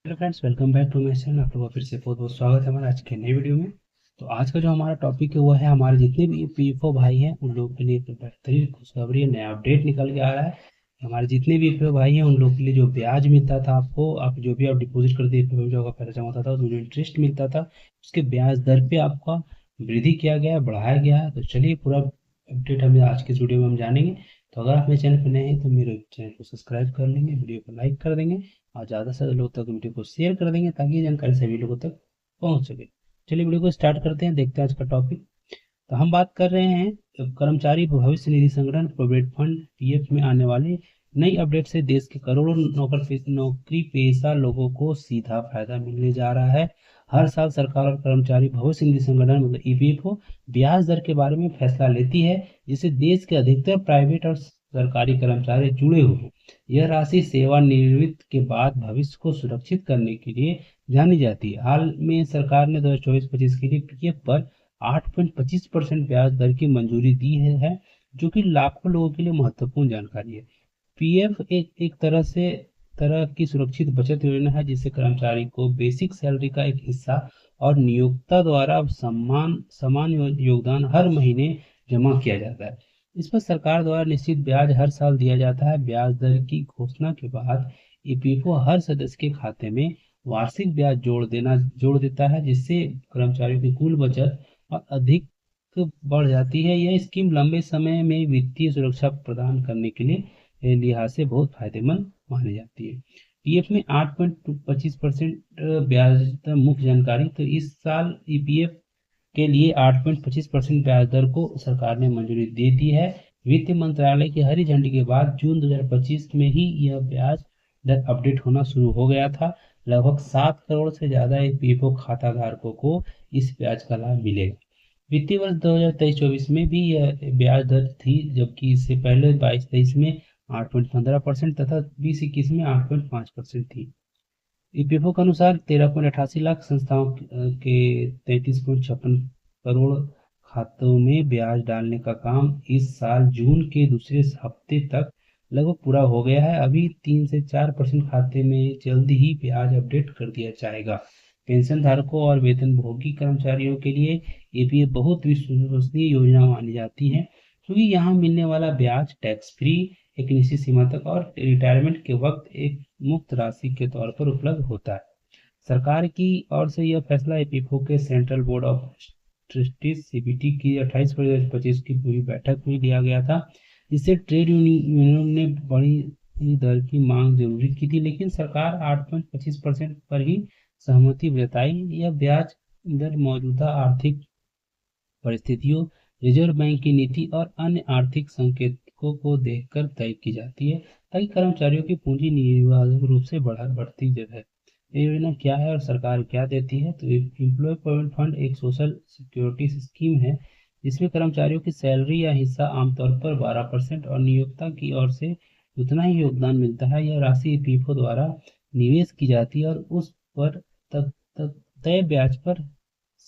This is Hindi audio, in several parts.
Hello friends, welcome back to my channel. आप लोगों का फिर से बहुत बहुत स्वागत है हमारा आज के नए वीडियो में। तो आज का जो हमारा टॉपिक है वो है हमारे जितने भी पीएफओ भाई हैं उन लोगों के लिए एक बेहतरीन खुशखबरी है, नया अपडेट निकल के आ रहा है। हमारे जितने भी पीएफओ भाई हैं उन लोगों के लिए जो ब्याज मिलता था आपको, आप जो भी आप डिपॉजिट करते पीएफओ जो पैसा जमा होता था उसमें जो इंटरेस्ट मिलता था उसके ब्याज दर पे आपका वृद्धि किया गया है, बढ़ाया गया है। तो चलिए पूरा अपडेट हमें आज के इस वीडियो में हम जानेंगे। तो अगर आप मेरे चैनल पर नए हैं तो मेरे चैनल को सब्सक्राइब कर लेंगे, वीडियो को लाइक कर देंगे और ज़्यादा से ज़्यादा लोग तक वीडियो को शेयर कर देंगे ताकि ये जानकारी सभी लोगों तक पहुंच सके। चलिए वीडियो को स्टार्ट करते हैं, देखते हैं आज का टॉपिक। तो हम बात कर रहे हैं कर्मचारी भविष्य निधि संगठन प्रोविडेंट फंड पीएफ में आने वाली नई अपडेट से देश के करोड़ों नौकरी पेशा लोगों को सीधा फायदा मिलने जा रहा है। हर साल सरकार और कर्मचारी भविष्य निधि संगठन मतलब ईपीएफओ ब्याज दर के बारे में फैसला लेती है, जिससे देश के अधिकतर प्राइवेट और सरकारी कर्मचारी जुड़े हुए हैं। यह राशि सेवानिवृत्ति के बाद भविष्य को सुरक्षित करने के लिए जानी जाती है। हाल में सरकार ने 2024-25 के लिए पीएफ पर 8.25% ब्याज दर की मंजूरी दी है, जो कि लाखों लोगों के लिए महत्वपूर्ण जानकारी है। पीएफ एक तरह की सुरक्षित बचत योजना है जिससे कर्मचारी को बेसिक सैलरी का एक हिस्सा और नियोक्ता द्वारा समान योगदान हर महीने जमा किया जाता है। इस पर सरकार द्वारा निश्चित ब्याज हर साल दिया जाता है। ब्याज दर की घोषणा के बाद ईपीएफओ हर सदस्य के खाते में वार्षिक ब्याज जोड़ देता है, जिससे कर्मचारियों की कुल बचत और अधिक बढ़ जाती है। यह स्कीम लंबे समय में वित्तीय सुरक्षा प्रदान करने के लिए लिहाज से बहुत फायदेमंद मानी जाती है। पीएफ में 8.25% ब्याज दर मुख्य जानकारी। तो इस साल ईपीएफ के लिए 8.25% ब्याज दर को सरकार ने मंजूरी दे दी है। वित्त मंत्रालय की हरी झंडी के बाद जून 2025 में ही यह ब्याज दर अपडेट होना शुरू हो गया था। लगभग 7 करोड़ से ज्यादा ईपीएफओ खाता धारकों को इस ब्याज का लाभ मिलेगा। वित्तीय वर्ष 2023-24 में भी यह ब्याज दर थी, जबकि इससे पहले 22-23 में 8.15% तथा 20-21 में 8.5% थी। ईपीएफओ के अनुसार 13.88 लाख संस्थाओं के 33.56 करोड़ खातों में ब्याज डालने का काम इस साल जून के दूसरे हफ्ते तक लगभग पूरा हो गया है। अभी 3 से 4% खाते में जल्द ही ब्याज अपडेट कर दिया जाएगा। पेंशन धारकों और वेतनभोगी कर्मचारियों के लिए ईपीएफ बहुत विश्वसनीय योजना मानी जाती है, क्योंकि यहाँ मिलने वाला ब्याज टैक्स फ्री एक निश्चित सीमा तक और रिटायरमेंट के वक्त एक मुफ्त राशि के तौर पर उपलब्ध होता है। सरकार की ओर से यह फैसला ईपीएफओ के central board of trustees CBT की 28/25 की पूरी बैठक में लिया गया था, जिससे ट्रेड यूनियनों ने बड़ी दर की मांग जरूरी की थी, लेकिन सरकार 8.25% पर ही सहमति जताई। यह ब्याज दर मौजूदा आर्थिक परिस्थितियों, रिजर्व बैंक की नीति और अन्य आर्थिक संकेतकों को देखकर तय की जाती है, ताकि कर्मचारियों की पूंजी निर्बाध रूप से बढ़ती रहे। ये योजना क्या है और सरकार क्या देती है? तो एम्प्लॉय प्रोविडेंट फंड एक सोशल सिक्योरिटी स्कीम है, जिसमें कर्मचारियों की सैलरी या हिस्सा आमतौर पर 12% और नियोक्ता की ओर से उतना ही योगदान मिलता है। यह राशि ईपीएफओ द्वारा निवेश की जाती है और उस पर तय ब्याज पर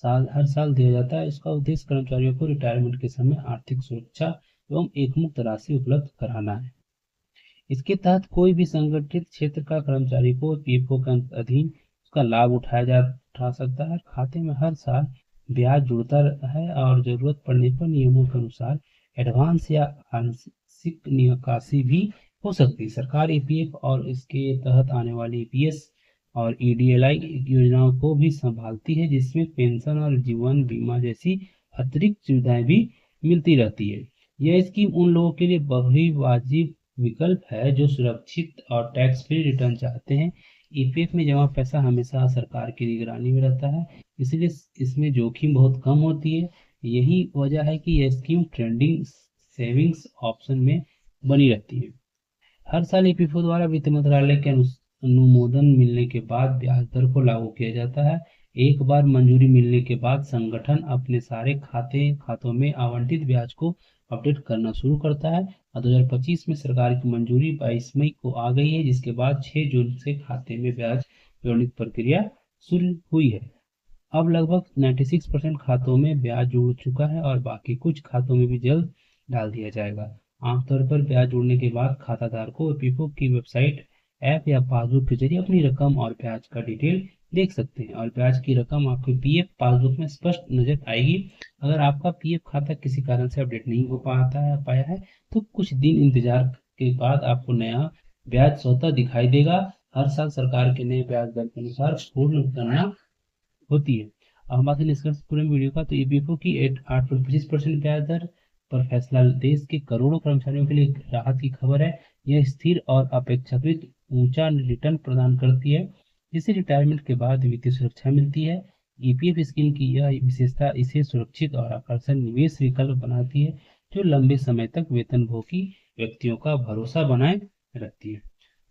हर साल दिया जाता है। इसका उद्देश्य कर्मचारियों को रिटायरमेंट के समय आर्थिक सुरक्षा एवं एकमुक्त राशि उपलब्ध कराना है। इसके तहत कोई भी संगठित क्षेत्र का कर्मचारी को पीएफओ के अधीन उसका लाभ उठा सकता है। खाते में हर साल ब्याज जुड़ता है और जरूरत पड़ने पर नियमों के अनुसार एडवांस या आंशिक निकासी भी हो सकती है। सरकार ईपीएफ और इसके तहत आने वाली ईपीएस और ईडीएलआई योजनाओं को भी संभालती है, जिसमें पेंशन और जीवन बीमा जैसी अतिरिक्त सुविधाएं भी मिलती रहती है। यह स्कीम उन लोगों के लिए बहुत वाजिब विकल्प है जो सुरक्षित और टैक्स फ्री रिटर्न चाहते हैं। ईपीएफ में जमा पैसा हमेशा सरकार की निगरानी में रहता है, इसलिए इसमें जोखिम बहुत कम होती है। यही वजह है कि यह स्कीम ट्रेंडिंग सेविंग्स ऑप्शन में बनी रहती है। हर साल ईपीएफओ द्वारा वित्त मंत्रालय के अनुमोदन मिलने के बाद ब्याज दर को लागू किया जाता है। एक बार मंजूरी मिलने के बाद संगठन अपने सारे खातों में आवंटित ब्याज को अपडेट करना शुरू करता है और 2025 में सरकार की मंजूरी 22 मई को आ गई है, जिसके बाद 6 जून से खाते में ब्याज जोड़ने की प्रक्रिया शुरू हुई है। अब लगभग 96% खातों में ब्याज जुड़ चुका है और बाकी कुछ खातों में भी जल्द डाल दिया जाएगा। आमतौर पर ब्याज जुड़ने के बाद खाताधारकों ईपीएफओ की वेबसाइट ऐप या पासबुक के जरिए अपनी रकम और ब्याज का डिटेल देख सकते हैं और ब्याज की रकम आपके पीएफ पासबुक में स्पष्ट नजर आएगी। अगर आपका पीएफ खाता किसी कारण से अपडेट नहीं हो पाया है तो कुछ दिन इंतजार के बाद आपको नया ब्याज स्वतः दिखाई देगा। हर साल सरकार के नए ब्याज दर के अनुसार पूर्ण गणना होती है। अब हम बात करें निष्कर्ष पूरे वीडियो का, तो ईपीएफओ की 8.25% ब्याज दर पर फैसला देश के करोड़ों कर्मचारियों के लिए एक राहत की खबर है। यह स्थिर और अपेक्षाकृत ऊंचा रिटर्न प्रदान करती है, जिससे रिटायरमेंट के बाद वित्तीय सुरक्षा मिलती है। ईपीएफ स्कीम की यह विशेषता इसे सुरक्षित और आकर्षक निवेश विकल्प बनाती है, जो लंबे समय तक वेतनभोगी व्यक्तियों का भरोसा बनाए रखती है।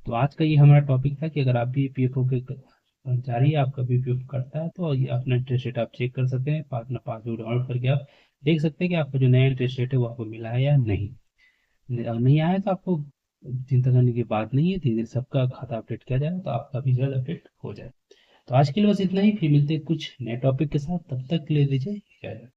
तो आज का ये हमारा टॉपिक था कि अगर आप भी ईपीएफओ के कर्मचारी आपका भी उपयोग करता है तो ये अपना इंटरेस्ट रेट आप चेक कर सकते हैं। अपना पासबुक डाउनलोड करके आप देख सकते हैं कि आपका जो नया इंटरेस्ट रेट है वो आपको मिला है या नहीं। अगर नहीं आया तो आपको चिंता करने की बात नहीं है, धीरे धीरे सबका खाता अपडेट किया जाए तो आपका भी जल्द अपडेट हो जाए। तो आज के लिए बस इतना ही, फिर मिलते हैं कुछ नए टॉपिक के साथ, तब तक के लिए दीजिए इजाजत।